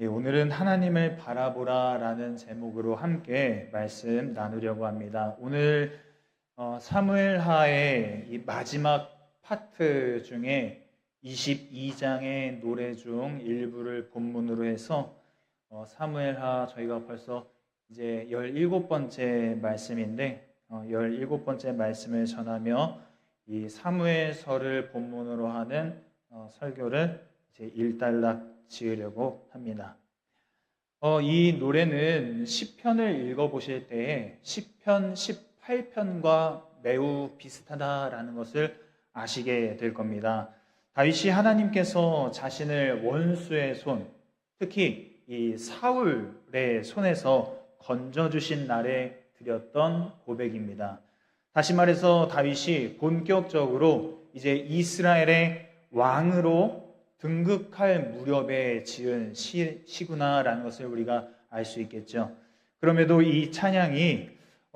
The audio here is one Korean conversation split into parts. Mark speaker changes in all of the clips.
Speaker 1: 예, 오늘은 하나님을 바라보라라는 제목으로 함께 말씀 나누려고 합니다. 오늘 사무엘하의 이 마지막 파트 중에 22장의 노래 중 일부를 본문으로 해서 사무엘하 저희가 벌써 이제 17번째 말씀인데 17번째 말씀을 전하며 이 사무엘서를 본문으로 하는 설교를 이제 일단락 지으려고 합니다. 이 노래는 시편을 읽어보실 때에 시편 18편과 매우 비슷하다라는 것을 아시게 될 겁니다. 다윗이 하나님께서 자신을 원수의 손, 특히 이 사울의 손에서 건져주신 날에 드렸던 고백입니다. 다시 말해서 다윗이 본격적으로 이제 이스라엘의 왕으로 등극할 무렵에 지은 시구나라는 것을 우리가 알 수 있겠죠. 그럼에도 이 찬양이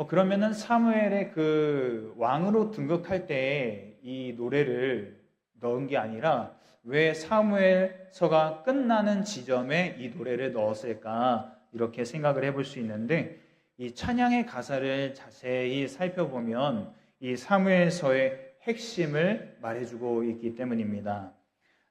Speaker 1: 그러면은 사무엘의 그 왕으로 등극할 때 이 노래를 넣은 게 아니라 왜 사무엘서가 끝나는 지점에 이 노래를 넣었을까 이렇게 생각을 해볼 수 있는데 이 찬양의 가사를 자세히 살펴보면 이 사무엘서의 핵심을 말해주고 있기 때문입니다.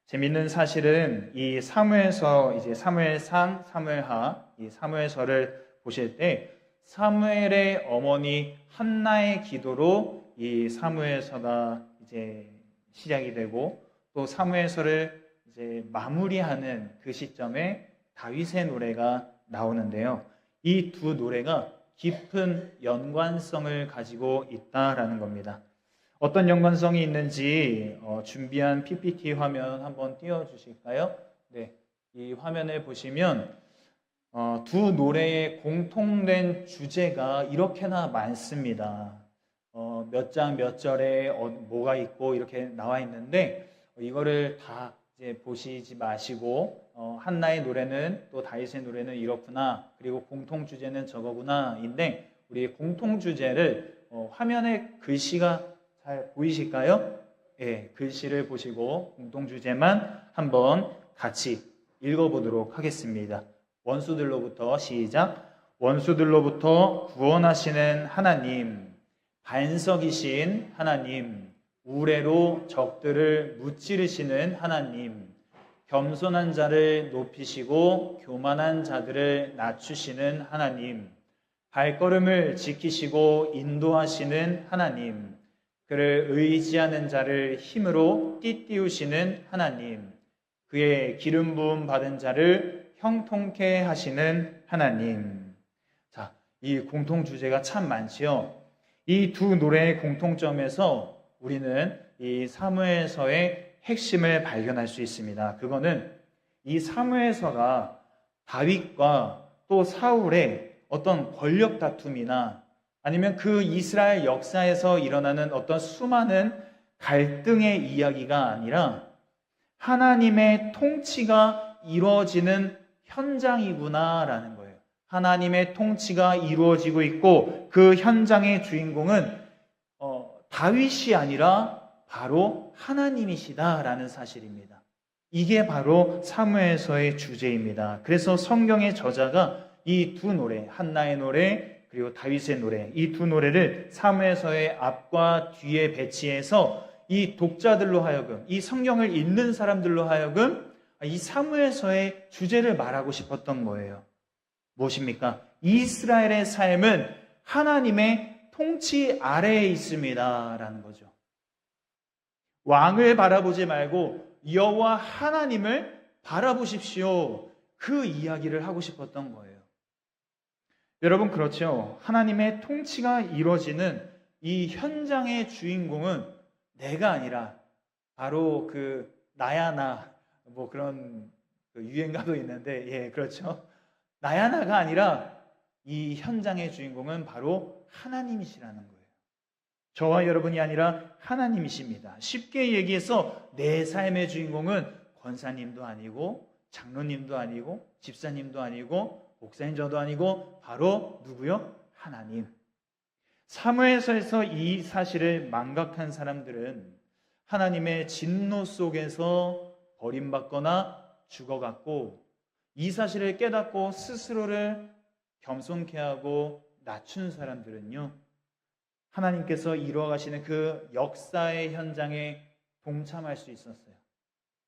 Speaker 1: 재밌는 사실은 이 사무엘서, 이제 사무엘상, 사무엘하, 이 사무엘서를 보실 때 사무엘의 어머니 한나의 기도로 이 사무엘서가 이제 시작이 되고 또 사무엘서를 이제 마무리하는 그 시점에 다윗의 노래가 나오는데요. 이 두 노래가 깊은 연관성을 가지고 있다라는 겁니다. 어떤 연관성이 있는지 준비한 PPT 화면 한번 띄워주실까요? 네, 이 화면을 보시면 두 노래의 공통된 주제가 이렇게나 많습니다. 몇 장 몇 절에 뭐가 있고 이렇게 나와 있는데 이거를 다 이제 보시지 마시고 한나의 노래는 또 다윗의 노래는 이렇구나, 그리고 공통 주제는 저거구나인데 우리 공통 주제를 화면에 글씨가 잘 보이실까요? 예, 글씨를 보시고 공통주제만 한번 같이 읽어보도록 하겠습니다. 원수들로부터 시작. 원수들로부터 구원하시는 하나님, 반석이신 하나님, 우레로 적들을 무찌르시는 하나님, 겸손한 자를 높이시고 교만한 자들을 낮추시는 하나님, 발걸음을 지키시고 인도하시는 하나님, 그를 의지하는 자를 힘으로 띠띠우시는 하나님, 그의 기름 부음 받은 자를 형통케 하시는 하나님. 자, 이 공통 주제가 참 많지요. 이 두 노래의 공통점에서 우리는 이 사무엘서의 핵심을 발견할 수 있습니다. 그거는 이 사무엘서가 다윗과 또 사울의 어떤 권력 다툼이나 아니면 그 이스라엘 역사에서 일어나는 어떤 수많은 갈등의 이야기가 아니라 하나님의 통치가 이루어지는 현장이구나라는 거예요. 하나님의 통치가 이루어지고 있고 그 현장의 주인공은 다윗이 아니라 바로 하나님이시다라는 사실입니다. 이게 바로 사무엘서의 주제입니다. 그래서 성경의 저자가 이 두 노래, 한나의 노래 그리고 다윗의 노래, 이 두 노래를 사무엘서의 앞과 뒤에 배치해서 이 독자들로 하여금, 이 성경을 읽는 사람들로 하여금 이 사무엘서의 주제를 말하고 싶었던 거예요. 무엇입니까? 이스라엘의 삶은 하나님의 통치 아래에 있습니다 라는 거죠. 왕을 바라보지 말고 여호와 하나님을 바라보십시오. 그 이야기를 하고 싶었던 거예요. 여러분, 그렇죠. 하나님의 통치가 이루어지는 이 현장의 주인공은 내가 아니라 바로 그 나야 나, 뭐 그런 유행가도 있는데, 예, 그렇죠. 나야 나가 아니라 이 현장의 주인공은 바로 하나님이시라는 거예요. 저와 여러분이 아니라 하나님이십니다. 쉽게 얘기해서 내 삶의 주인공은 권사님도 아니고 장로님도 아니고 집사님도 아니고 목사님도 아니고 바로 누구요? 하나님. 사무엘서에서 이 사실을 망각한 사람들은 하나님의 진노 속에서 버림받거나 죽어갔고 이 사실을 깨닫고 스스로를 겸손케 하고 낮춘 사람들은요, 하나님께서 이루어가시는 그 역사의 현장에 동참할 수 있었어요.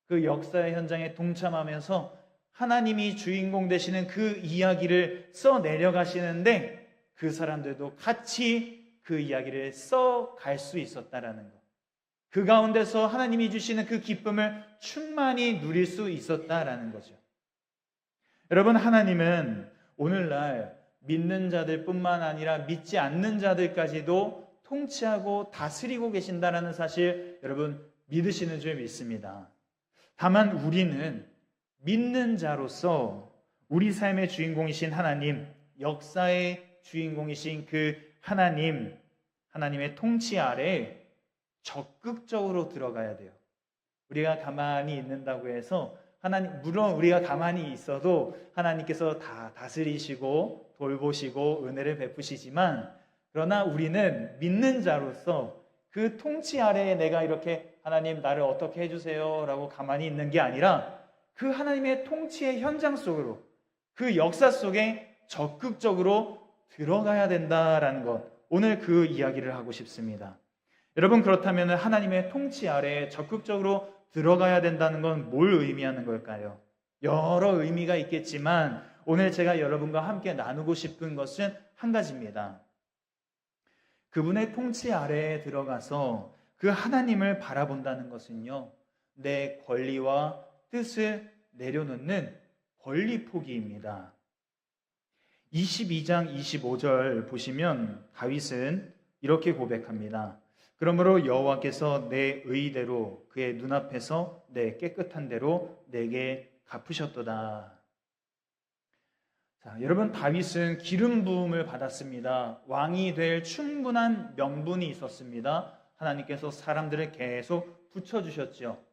Speaker 1: 그 역사의 현장에 동참하면서 하나님이 주인공 되시는 그 이야기를 써내려가시는데 그 사람들도 같이 그 이야기를 써갈 수 있었다라는 것. 그 가운데서 하나님이 주시는 그 기쁨을 충만히 누릴 수 있었다라는 거죠. 여러분, 하나님은 오늘날 믿는 자들뿐만 아니라 믿지 않는 자들까지도 통치하고 다스리고 계신다라는 사실 여러분 믿으시는 줄 믿습니다. 다만 우리는 믿는 자로서 우리 삶의 주인공이신 하나님, 역사의 주인공이신 그 하나님의 통치 아래 적극적으로 들어가야 돼요. 우리가 가만히 있는다고 해서 물론 우리가 가만히 있어도 하나님께서 다 다스리시고 돌보시고 은혜를 베푸시지만, 그러나 우리는 믿는 자로서 그 통치 아래에 내가 이렇게 하나님 나를 어떻게 해주세요 라고 가만히 있는 게 아니라 그 하나님의 통치의 현장 속으로, 그 역사 속에 적극적으로 들어가야 된다라는 것, 오늘 그 이야기를 하고 싶습니다. 여러분, 그렇다면 하나님의 통치 아래에 적극적으로 들어가야 된다는 건 뭘 의미하는 걸까요? 여러 의미가 있겠지만 오늘 제가 여러분과 함께 나누고 싶은 것은 한 가지입니다. 그분의 통치 아래에 들어가서 그 하나님을 바라본다는 것은요, 내 권리와 뜻을 내려놓는 권리 포기입니다. 22장 25절 보시면 다윗은 이렇게 고백합니다. 그러므로 여호와께서 내 의대로 그의 눈앞에서 내 깨끗한 대로 내게 갚으셨도다. 자, 여러분, 다윗은 기름 부음을 받았습니다. 왕이 될 충분한 명분이 있었습니다. 하나님께서 사람들을 계속 붙여주셨죠.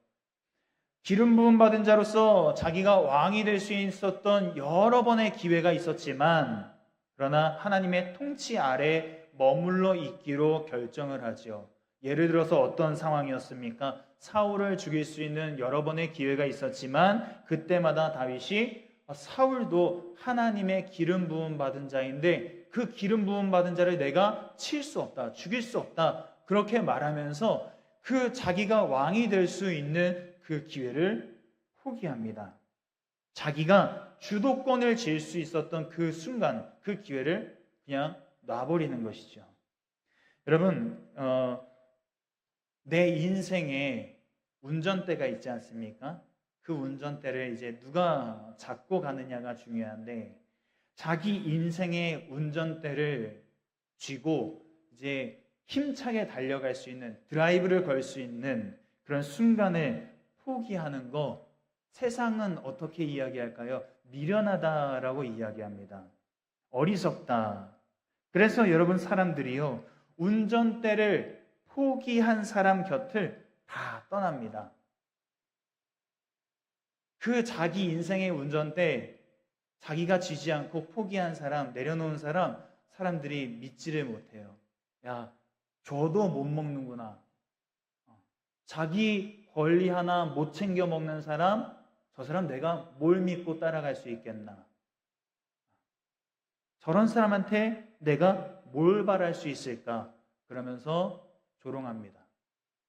Speaker 1: 기름 부음 받은 자로서 자기가 왕이 될 수 있었던 여러 번의 기회가 있었지만, 그러나 하나님의 통치 아래 머물러 있기로 결정을 하죠. 예를 들어서 어떤 상황이었습니까? 사울을 죽일 수 있는 여러 번의 기회가 있었지만 그때마다 다윗이 사울도 하나님의 기름 부음 받은 자인데 그 기름 부음 받은 자를 내가 칠 수 없다, 죽일 수 없다, 그렇게 말하면서 그 자기가 왕이 될 수 있는 그 기회를 포기합니다. 자기가 주도권을 쥘 수 있었던 그 순간, 그 기회를 그냥 놔버리는 것이죠. 여러분, 내 인생에 운전대가 있지 않습니까? 그 운전대를 이제 누가 잡고 가느냐가 중요한데, 자기 인생의 운전대를 쥐고 이제 힘차게 달려갈 수 있는, 드라이브를 걸 수 있는 그런 순간을 포기하는 거, 세상은 어떻게 이야기할까요? 미련하다라고 이야기합니다. 어리석다. 그래서 여러분, 사람들이요, 운전대를 포기한 사람 곁을 다 떠납니다. 그 자기 인생의 운전대 자기가 쥐지 않고 포기한 사람, 내려놓은 사람들이 믿지를 못해요. 야, 줘도 못 먹는구나. 자기 권리 하나 못 챙겨 먹는 사람, 저 사람 내가 뭘 믿고 따라갈 수 있겠나? 저런 사람한테 내가 뭘 바랄 수 있을까? 그러면서 조롱합니다.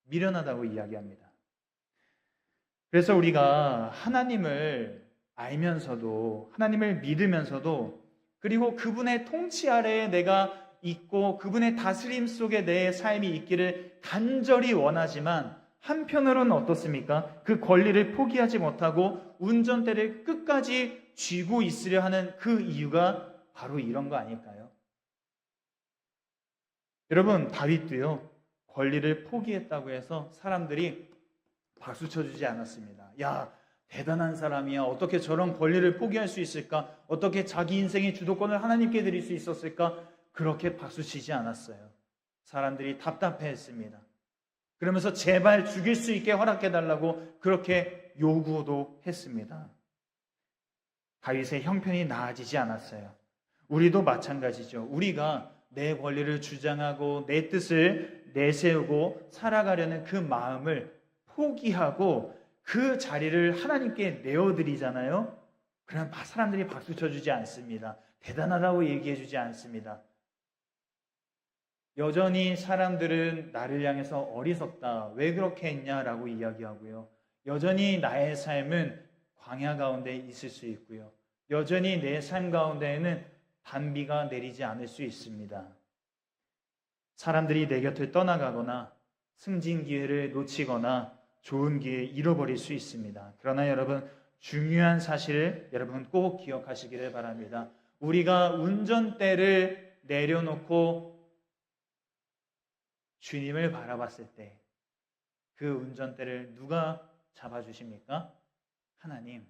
Speaker 1: 미련하다고 이야기합니다. 그래서 우리가 하나님을 알면서도, 하나님을 믿으면서도, 그리고 그분의 통치 아래에 내가 있고 그분의 다스림 속에 내 삶이 있기를 간절히 원하지만, 한편으로는 어떻습니까? 그 권리를 포기하지 못하고 운전대를 끝까지 쥐고 있으려 하는 그 이유가 바로 이런 거 아닐까요? 여러분, 다윗도요, 권리를 포기했다고 해서 사람들이 박수 쳐주지 않았습니다. 야, 대단한 사람이야. 어떻게 저런 권리를 포기할 수 있을까? 어떻게 자기 인생의 주도권을 하나님께 드릴 수 있었을까? 그렇게 박수 치지 않았어요. 사람들이 답답해했습니다. 그러면서 제발 죽일 수 있게 허락해달라고 그렇게 요구도 했습니다. 다윗의 형편이 나아지지 않았어요. 우리도 마찬가지죠. 우리가 내 권리를 주장하고 내 뜻을 내세우고 살아가려는 그 마음을 포기하고 그 자리를 하나님께 내어드리잖아요. 그럼 사람들이 박수 쳐주지 않습니다. 대단하다고 얘기해주지 않습니다. 여전히 사람들은 나를 향해서 어리석다, 왜 그렇게 했냐라고 이야기하고요. 여전히 나의 삶은 광야 가운데 있을 수 있고요. 여전히 내 삶 가운데에는 단비가 내리지 않을 수 있습니다. 사람들이 내 곁을 떠나가거나 승진 기회를 놓치거나 좋은 기회 잃어버릴 수 있습니다. 그러나 여러분, 중요한 사실을 여러분 꼭 기억하시기를 바랍니다. 우리가 운전대를 내려놓고 주님을 바라봤을 때 그 운전대를 누가 잡아주십니까? 하나님.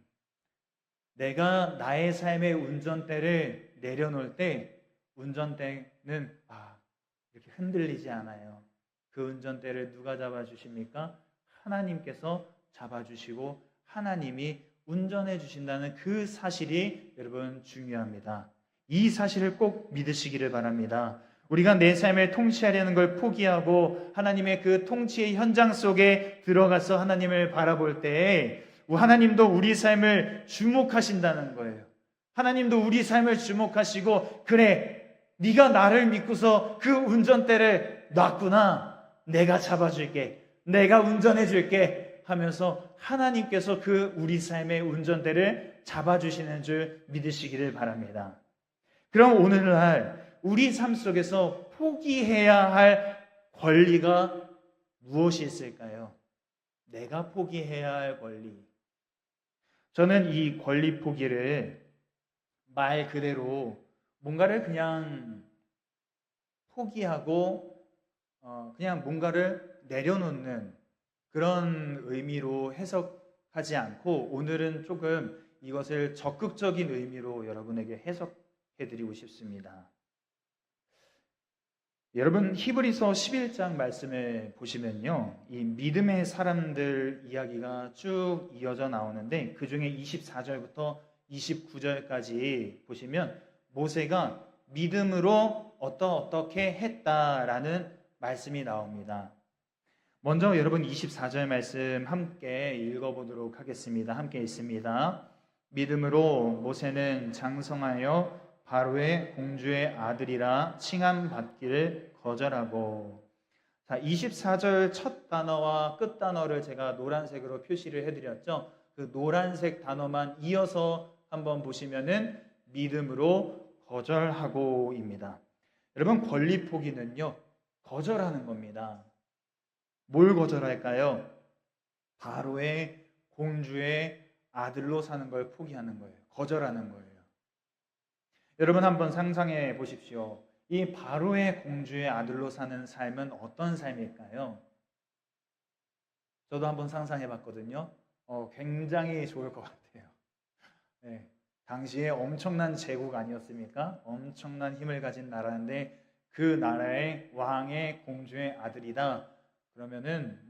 Speaker 1: 내가 나의 삶의 운전대를 내려놓을 때 운전대는 이렇게 흔들리지 않아요. 그 운전대를 누가 잡아주십니까? 하나님께서 잡아주시고 하나님이 운전해 주신다는 그 사실이 여러분 중요합니다. 이 사실을 꼭 믿으시기를 바랍니다. 우리가 내 삶을 통치하려는 걸 포기하고 하나님의 그 통치의 현장 속에 들어가서 하나님을 바라볼 때 하나님도 우리 삶을 주목하신다는 거예요. 하나님도 우리 삶을 주목하시고, 그래, 네가 나를 믿고서 그 운전대를 놨구나. 내가 잡아줄게. 내가 운전해 줄게 하면서 하나님께서 그 우리 삶의 운전대를 잡아주시는 줄 믿으시기를 바랍니다. 그럼 오늘날 우리 삶 속에서 포기해야 할 권리가 무엇이 있을까요? 내가 포기해야 할 권리. 저는 이 권리 포기를 말 그대로 뭔가를 그냥 포기하고 그냥 뭔가를 내려놓는 그런 의미로 해석하지 않고, 오늘은 조금 이것을 적극적인 의미로 여러분에게 해석해드리고 싶습니다. 여러분, 히브리서 11장 말씀을 보시면요, 이 믿음의 사람들 이야기가 쭉 이어져 나오는데, 그 중에 24절부터 29절까지 보시면 모세가 믿음으로 어떻게 했다라는 말씀이 나옵니다. 먼저 여러분 24절 말씀 함께 읽어보도록 하겠습니다. 함께 읽습니다. 믿음으로 모세는 장성하여 바로의 공주의 아들이라 칭함받기를 거절하고. 자, 24절 첫 단어와 끝 단어를 제가 노란색으로 표시를 해드렸죠. 그 노란색 단어만 이어서 한번 보시면은 믿음으로 거절하고입니다. 여러분, 권리 포기는요, 거절하는 겁니다. 뭘 거절할까요? 바로의 공주의 아들로 사는 걸 포기하는 거예요. 거절하는 거예요. 여러분, 한번 상상해 보십시오. 이 바로의 공주의 아들로 사는 삶은 어떤 삶일까요? 저도 한번 상상해 봤거든요. 굉장히 좋을 것 같아요. 네, 당시에 엄청난 제국 아니었습니까? 엄청난 힘을 가진 나라인데 그 나라의 왕의 공주의 아들이다. 그러면은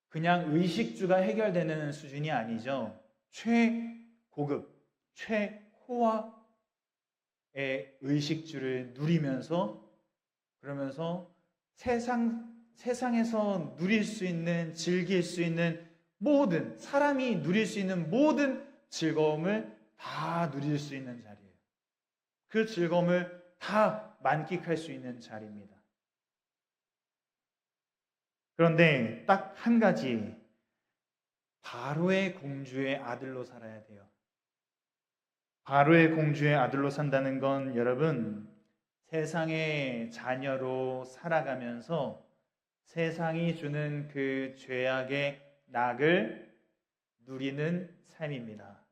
Speaker 1: 그냥 의식주가 해결되는 수준이 아니죠. 최고급, 최호화 의식주를 누리면서, 그러면서 세상에서 누릴 수 있는, 즐길 수 있는 모든, 사람이 누릴 수 있는 모든 즐거움을 다 누릴 수 있는 자리예요. 그 즐거움을 다 만끽할 수 있는 자리입니다. 그런데 딱 한 가지, 바로의 공주의 아들로 살아야 돼요. 바로의 공주의 아들로 산다는 건 여러분, 세상의 자녀로 살아가면서 세상이 주는 그 죄악의 낙을 누리는 삶입니다.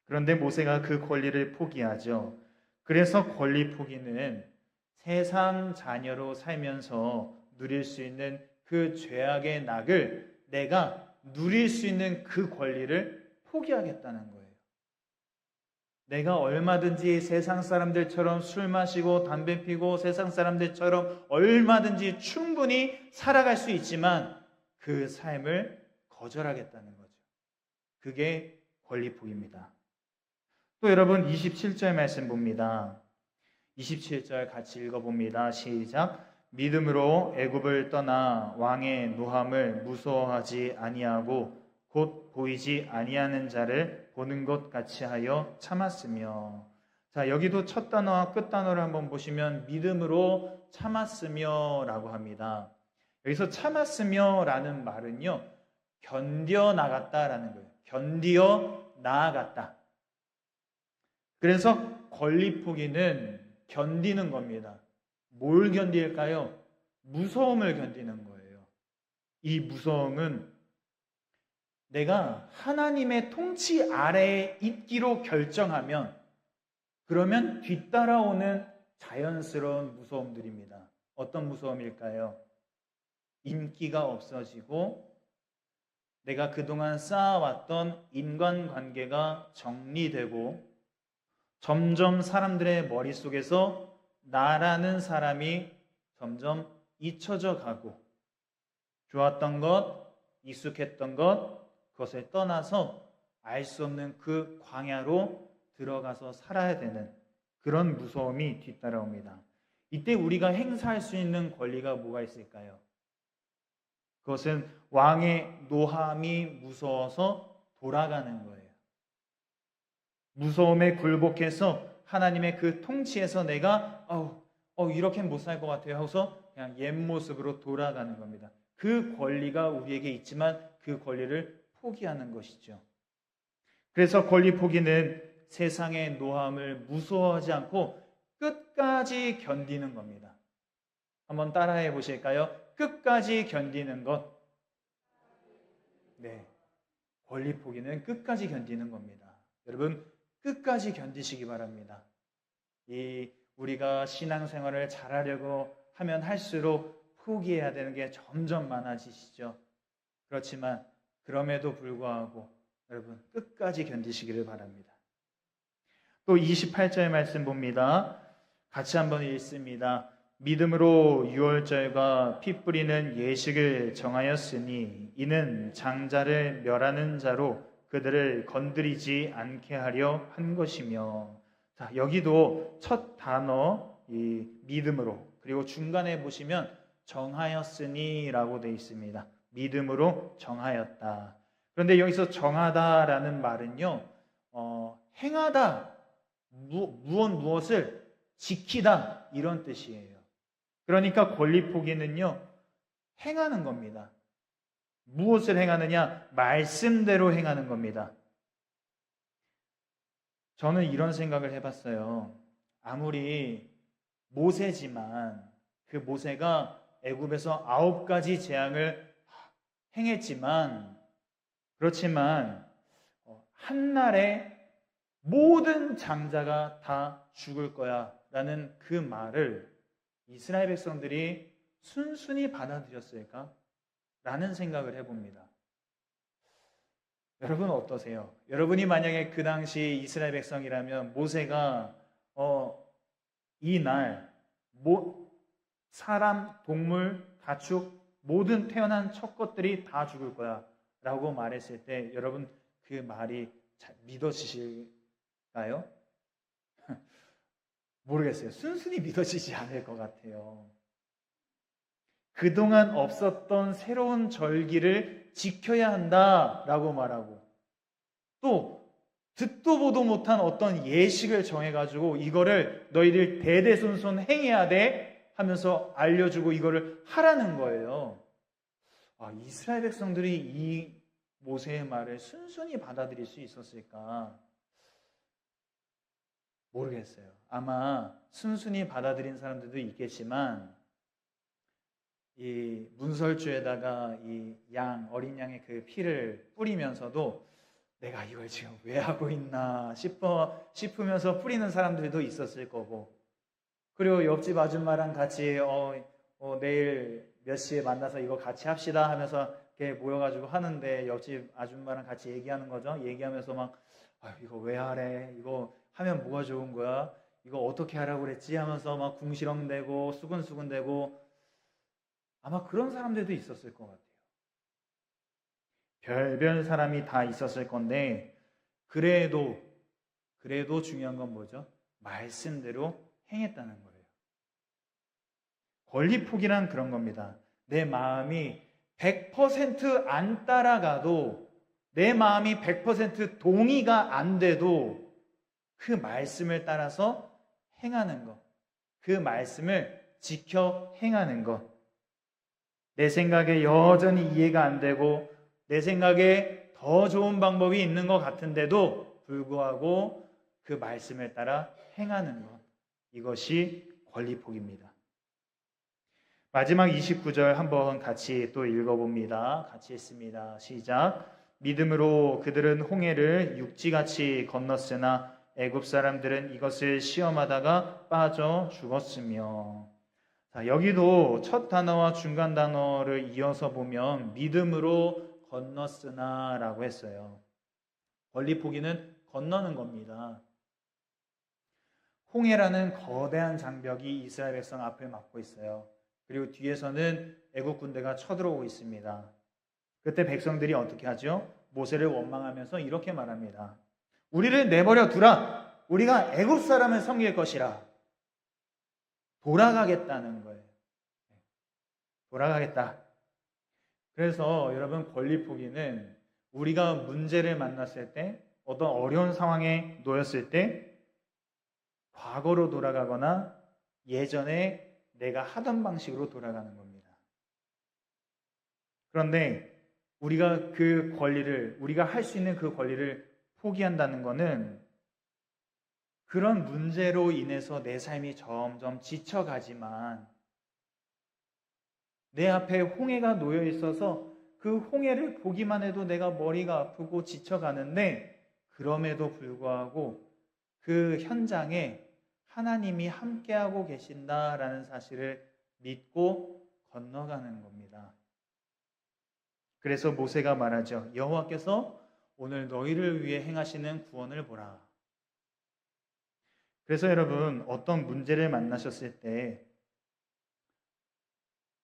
Speaker 1: 그런데 모세가 그 권리를 포기하죠. 그래서 권리 포기는 세상 자녀로 살면서 누릴 수 있는 그 죄악의 낙을 내가 누릴 수 있는 그 권리를 포기하겠다는 거예요. 내가 얼마든지 세상 사람들처럼 술 마시고 담배 피고 세상 사람들처럼 얼마든지 충분히 살아갈 수 있지만 그 삶을 거절하겠다는 거죠. 그게 권리 포기입니다. 또 여러분 27절 말씀 봅니다. 27절 같이 읽어봅니다. 시작. 믿음으로 애굽을 떠나 왕의 노함을 무서워하지 아니하고 곧 보이지 아니하는 자를 보는 것 같이 하여 참았으며. 자, 여기도 첫 단어와 끝 단어를 한번 보시면 믿음으로 참았으며라고 합니다. 여기서 참았으며라는 말은요, 견뎌 나갔다라는 거예요. 견디어 나아갔다. 그래서 권리포기는 견디는 겁니다. 뭘 견딜까요? 무서움을 견디는 거예요. 이 무서움은 내가 하나님의 통치 아래에 있기로 결정하면 그러면 뒤따라오는 자연스러운 무서움들입니다. 어떤 무서움일까요? 인기가 없어지고 내가 그동안 쌓아왔던 인간관계가 정리되고 점점 사람들의 머릿속에서 나라는 사람이 점점 잊혀져 가고 좋았던 것, 익숙했던 것, 그것을 떠나서 알 수 없는 그 광야로 들어가서 살아야 되는 그런 무서움이 뒤따라옵니다. 이때 우리가 행사할 수 있는 권리가 뭐가 있을까요? 그것은 왕의 노함이 무서워서 돌아가는 거예요. 무서움에 굴복해서 하나님의 그 통치에서 내가 이렇게는 못 살 것 같아요 하고서 그냥 옛 모습으로 돌아가는 겁니다. 그 권리가 우리에게 있지만 그 권리를 포기하는 것이죠. 그래서 권리 포기는 세상의 노함을 무서워하지 않고 끝까지 견디는 겁니다. 한번 따라해 보실까요? 끝까지 견디는 것. 네, 권리 포기는 끝까지 견디는 겁니다. 여러분, 끝까지 견디시기 바랍니다. 우리가 신앙생활을 잘하려고 하면 할수록 포기해야 되는 게 점점 많아지시죠. 그렇지만 그럼에도 불구하고 여러분 끝까지 견디시기를 바랍니다. 또 28절 말씀 봅니다. 같이 한번 읽습니다. 믿음으로 유월절과 피 뿌리는 예식을 정하였으니 이는 장자를 멸하는 자로 그들을 건드리지 않게 하려 한 것이며. 자, 여기도 첫 단어 이 믿음으로, 그리고 중간에 보시면 정하였으니 라고 되어 있습니다. 믿음으로 정하였다. 그런데 여기서 정하다라는 말은요, 행하다, 무엇을 지키다 이런 뜻이에요. 그러니까 권리 포기는요, 행하는 겁니다. 무엇을 행하느냐? 말씀대로 행하는 겁니다. 저는 이런 생각을 해봤어요. 아무리 모세지만 그 모세가 애굽에서 9가지 재앙을 행했지만 그렇지만 한날에 모든 장자가 다 죽을 거야 라는 그 말을 이스라엘 백성들이 순순히 받아들였을까? 라는 생각을 해봅니다. 여러분 어떠세요? 여러분이 만약에 그 당시 이스라엘 백성이라면 모세가 이날 사람, 동물, 가축 모든 태어난 첫 것들이 다 죽을 거야 라고 말했을 때 여러분 그 말이 잘 믿어지실까요? 모르겠어요. 순순히 믿어지지 않을 것 같아요. 그동안 없었던 새로운 절기를 지켜야 한다라고 말하고 또 듣도 보도 못한 어떤 예식을 정해가지고 이거를 너희들 대대손손 행해야 돼 하면서 알려주고 이거를 하라는 거예요. 이스라엘 백성들이 이 모세의 말을 순순히 받아들일 수 있었을까? 모르겠어요. 아마 순순히 받아들인 사람들도 있겠지만 이 문설주에다가 이 어린 양의 그 피를 뿌리면서도 내가 이걸 지금 왜 하고 있나 싶으면서 뿌리는 사람들도 있었을 거고, 그리고 옆집 아줌마랑 같이 내일 몇 시에 만나서 이거 같이 합시다 하면서 이렇게 모여가지고 하는데 옆집 아줌마랑 같이 얘기하는 거죠. 얘기하면서 막 이거 왜 하래? 이거 하면 뭐가 좋은 거야? 이거 어떻게 하라고 그랬지? 하면서 막 궁시렁대고 수근수근대고 아마 그런 사람들도 있었을 것 같아요. 별별 사람이 다 있었을 건데 그래도 중요한 건 뭐죠? 말씀대로 행했다는 거예요. 권리 포기란 그런 겁니다. 내 마음이 100% 안 따라가도 내 마음이 100% 동의가 안 돼도 그 말씀을 따라서 행하는 것, 그 말씀을 지켜 행하는 것. 내 생각에 여전히 이해가 안 되고 내 생각에 더 좋은 방법이 있는 것 같은데도 불구하고 그 말씀을 따라 행하는 것. 이것이 권리복입니다. 마지막 29절 한번 같이 또 읽어봅니다. 같이 읽습니다. 시작. 믿음으로 그들은 홍해를 육지같이 건넜으나 애굽 사람들은 이것을 시험하다가 빠져 죽었으며. 자, 여기도 첫 단어와 중간 단어를 이어서 보면 믿음으로 건넜으나 라고 했어요. 권리포기는 건너는 겁니다. 홍해라는 거대한 장벽이 이스라엘 백성 앞을 막고 있어요. 그리고 뒤에서는 애국 군대가 쳐들어오고 있습니다. 그때 백성들이 어떻게 하죠? 모세를 원망하면서 이렇게 말합니다. 우리를 내버려 두라. 우리가 애국 사람을 섬길 것이라. 돌아가겠다는 거예요. 돌아가겠다. 그래서 여러분, 권리포기는 우리가 문제를 만났을 때, 어떤 어려운 상황에 놓였을 때 과거로 돌아가거나 예전에 내가 하던 방식으로 돌아가는 겁니다. 그런데 우리가 그 권리를, 우리가 할 수 있는 그 권리를 포기한다는 것은 그런 문제로 인해서 내 삶이 점점 지쳐가지만 내 앞에 홍해가 놓여 있어서 그 홍해를 보기만 해도 내가 머리가 아프고 지쳐가는데 그럼에도 불구하고 그 현장에 하나님이 함께하고 계신다라는 사실을 믿고 건너가는 겁니다. 그래서 모세가 말하죠. 여호와께서 오늘 너희를 위해 행하시는 구원을 보라. 그래서 여러분, 어떤 문제를 만나셨을 때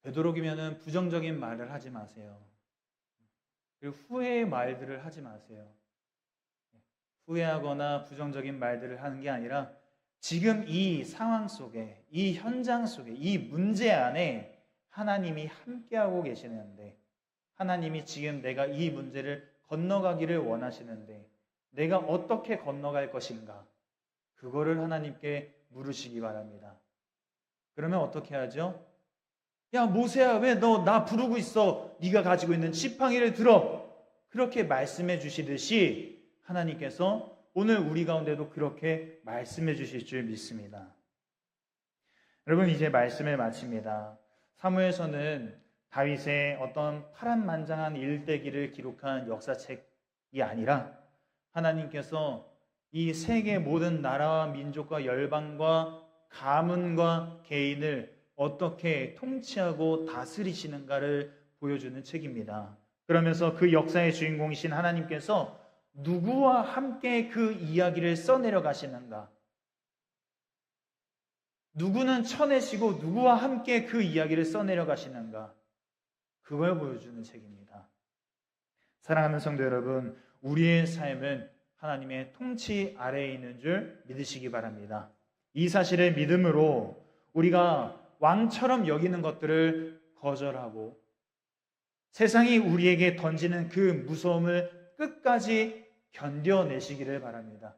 Speaker 1: 되도록이면 부정적인 말을 하지 마세요. 그리고 후회의 말들을 하지 마세요. 후회하거나 부정적인 말들을 하는 게 아니라 지금 이 상황 속에, 이 현장 속에, 이 문제 안에 하나님이 함께하고 계시는데, 하나님이 지금 내가 이 문제를 건너가기를 원하시는데 내가 어떻게 건너갈 것인가, 그거를 하나님께 물으시기 바랍니다. 그러면 어떻게 하죠? 야, 모세야, 왜 너 나 부르고 있어? 네가 가지고 있는 지팡이를 들어. 그렇게 말씀해 주시듯이 하나님께서 오늘 우리 가운데도 그렇게 말씀해 주실 줄 믿습니다. 여러분, 이제 말씀을 마칩니다. 사무엘서는 다윗의 어떤 파란만장한 일대기를 기록한 역사책이 아니라 하나님께서 이 세계 모든 나라와 민족과 열방과 가문과 개인을 어떻게 통치하고 다스리시는가를 보여주는 책입니다. 그러면서 그 역사의 주인공이신 하나님께서 누구와 함께 그 이야기를 써내려 가시는가, 누구는 쳐내시고 누구와 함께 그 이야기를 써내려 가시는가, 그걸 보여주는 책입니다. 사랑하는 성도 여러분, 우리의 삶은 하나님의 통치 아래에 있는 줄 믿으시기 바랍니다. 이 사실을 믿음으로 우리가 왕처럼 여기는 것들을 거절하고 세상이 우리에게 던지는 그 무서움을 끝까지 견뎌내시기를 바랍니다.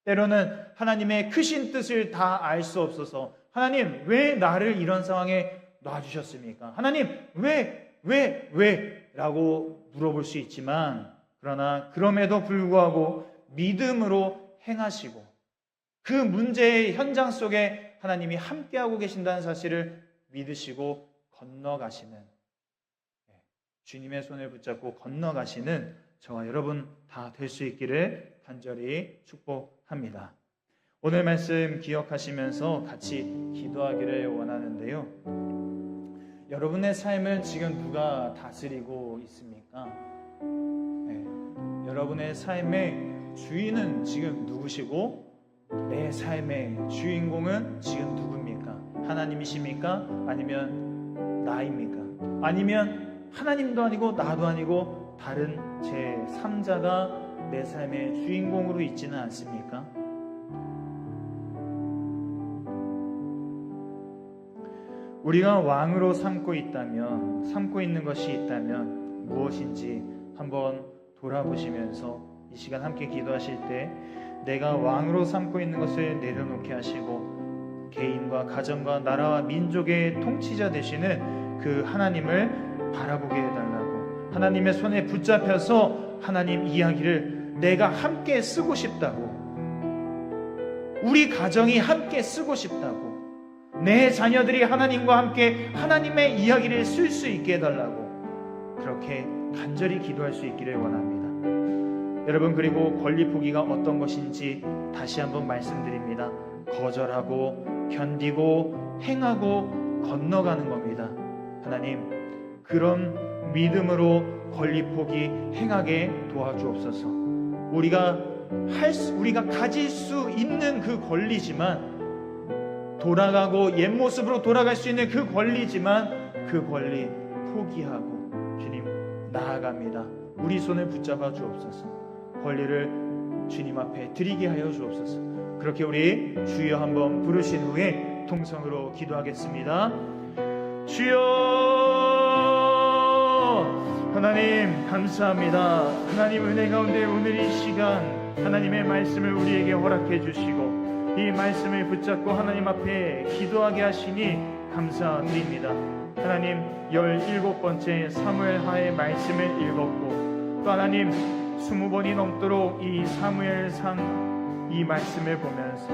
Speaker 1: 때로는 하나님의 크신 뜻을 다 알 수 없어서 하나님, 왜 나를 이런 상황에 놔주셨습니까? 하나님, 왜? 라고 물어볼 수 있지만, 그러나 그럼에도 불구하고 믿음으로 행하시고 그 문제의 현장 속에 하나님이 함께하고 계신다는 사실을 믿으시고 건너가시는, 주님의 손을 붙잡고 건너가시는 저와 여러분 다 될 수 있기를 간절히 축복합니다. 오늘 말씀 기억하시면서 같이 기도하기를 원하는데요. 여러분의 삶을 지금 누가 다스리고 있습니까? 여러분의 삶의 주인은 지금 누구시고 내 삶의 주인공은 지금 누굽니까? 하나님이십니까? 아니면 나입니까? 아니면 하나님도 아니고 나도 아니고 다른 제3자가 내 삶의 주인공으로 있지는 않습니까? 우리가 왕으로 삼고 있는 것이 있다면 무엇인지 한번 돌아보시면서 이 시간 함께 기도하실 때 내가 왕으로 삼고 있는 것을 내려놓게 하시고 개인과 가정과 나라와 민족의 통치자 되시는 그 하나님을 바라보게 해달라고, 하나님의 손에 붙잡혀서 하나님 이야기를 내가 함께 쓰고 싶다고, 우리 가정이 함께 쓰고 싶다고, 내 자녀들이 하나님과 함께 하나님의 이야기를 쓸 수 있게 해달라고 그렇게 간절히 기도할 수 있기를 원합니다. 여러분, 그리고 권리 포기가 어떤 것인지 다시 한번 말씀드립니다. 거절하고 견디고 행하고 건너가는 겁니다. 하나님, 그런 믿음으로 권리 포기 행하게 도와주옵소서. 우리가 가질 수 있는 그 권리지만, 돌아가고 옛 모습으로 돌아갈 수 있는 그 권리지만 그 권리 포기하고 주님 나아갑니다. 우리 손을 붙잡아 주옵소서. 권리를 주님 앞에 드리게 하여 주옵소서. 그렇게 우리 주여 한번 부르신 후에 통성으로 기도하겠습니다. 주여, 하나님 감사합니다. 하나님 은혜 가운데 오늘 이 시간 하나님의 말씀을 우리에게 허락해 주시고 이 말씀을 붙잡고 하나님 앞에 기도하게 하시니 감사드립니다. 하나님 17번째 사무엘하의 말씀을 읽었고 또 하나님 20번이 넘도록 이 사무엘상 이 말씀을 보면서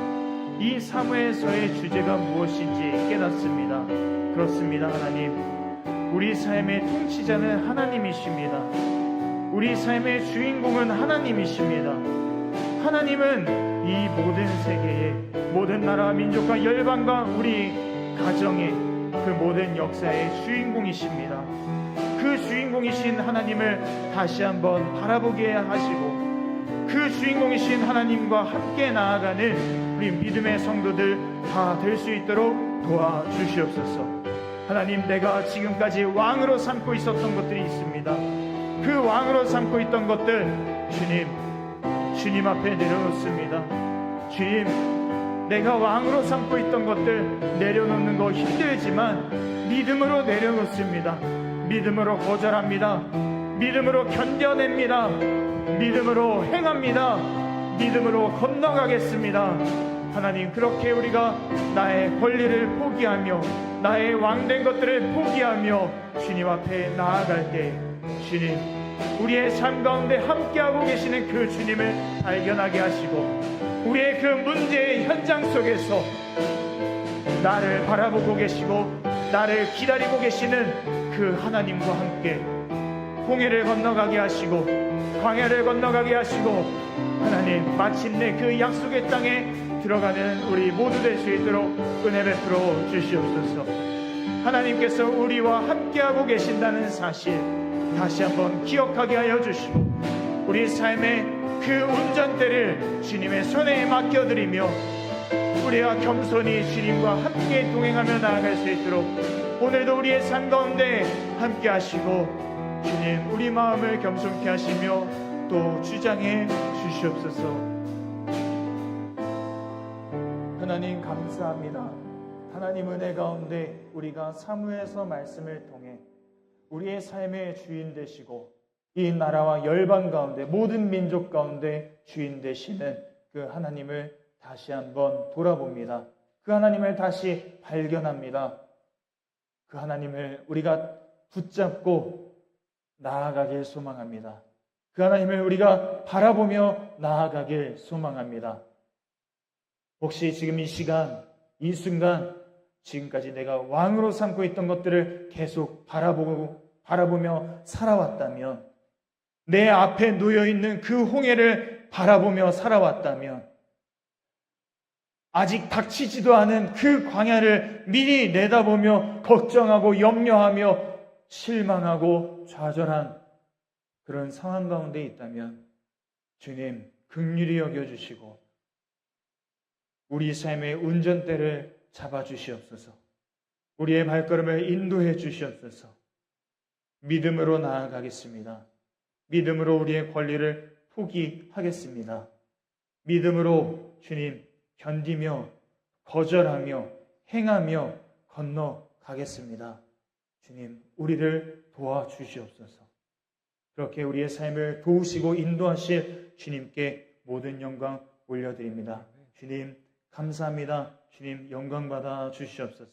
Speaker 1: 이 사무엘서의 주제가 무엇인지 깨닫습니다. 그렇습니다. 하나님, 우리 삶의 통치자는 하나님이십니다. 우리 삶의 주인공은 하나님이십니다. 하나님은 이 모든 세계의 모든 나라와 민족과 열방과 우리 가정의 그 모든 역사의 주인공이십니다. 그 주인공이신 하나님을 다시 한번 바라보게 하시고 그 주인공이신 하나님과 함께 나아가는 우리 믿음의 성도들 다 될 수 있도록 도와주시옵소서. 하나님, 내가 지금까지 왕으로 삼고 있었던 것들이 있습니다. 그 왕으로 삼고 있던 것들 주님 앞에 내려놓습니다. 주님, 내가 왕으로 삼고 있던 것들 내려놓는 거 힘들지만 믿음으로 내려놓습니다. 믿음으로 거절합니다. 믿음으로 견뎌냅니다. 믿음으로 행합니다. 믿음으로 건너가겠습니다. 하나님, 그렇게 우리가 나의 권리를 포기하며 나의 왕된 것들을 포기하며 주님 앞에 나아갈 때 주님, 우리의 삶 가운데 함께하고 계시는 그 주님을 발견하게 하시고 우리의 그 문제의 현장 속에서 나를 바라보고 계시고 나를 기다리고 계시는 그 하나님과 함께 홍해를 건너가게 하시고 광야를 건너가게 하시고 하나님, 마침내 그 약속의 땅에 들어가는 우리 모두 될 수 있도록 은혜 베풀어 주시옵소서. 하나님께서 우리와 함께하고 계신다는 사실 다시 한번 기억하게 하여 주시고 우리 삶의 그 운전대를 주님의 손에 맡겨드리며 우리가 겸손히 주님과 함께 동행하며 나아갈 수 있도록 오늘도 우리의 삶 가운데 함께 하시고 주님, 우리 마음을 겸손케 하시며 또 주장해 주시옵소서. 하나님 감사합니다. 하나님 은혜 가운데 우리가 사무엘서 말씀을 통해 우리의 삶의 주인 되시고 이 나라와 열방 가운데 모든 민족 가운데 주인 되시는 그 하나님을 다시 한번 돌아봅니다. 그 하나님을 다시 발견합니다. 그 하나님을 우리가 붙잡고 나아가길 소망합니다. 그 하나님을 우리가 바라보며 나아가길 소망합니다. 혹시 지금 이 시간, 이 순간 지금까지 내가 왕으로 삼고 있던 것들을 계속 바라보며 살아왔다면, 내 앞에 놓여있는 그 홍해를 바라보며 살아왔다면, 아직 닥치지도 않은 그 광야를 미리 내다보며 걱정하고 염려하며 실망하고 좌절한 그런 상황 가운데 있다면 주님 긍휼히 여겨주시고 우리 삶의 운전대를 잡아주시옵소서. 우리의 발걸음을 인도해 주시옵소서. 믿음으로 나아가겠습니다. 믿음으로 우리의 권리를 포기하겠습니다. 믿음으로 주님 견디며 거절하며 행하며 건너가겠습니다. 주님, 우리를 도와주시옵소서. 그렇게 우리의 삶을 도우시고 인도하실 주님께 모든 영광 올려드립니다. 주님 감사합니다. 주님 영광 받아 주시옵소서.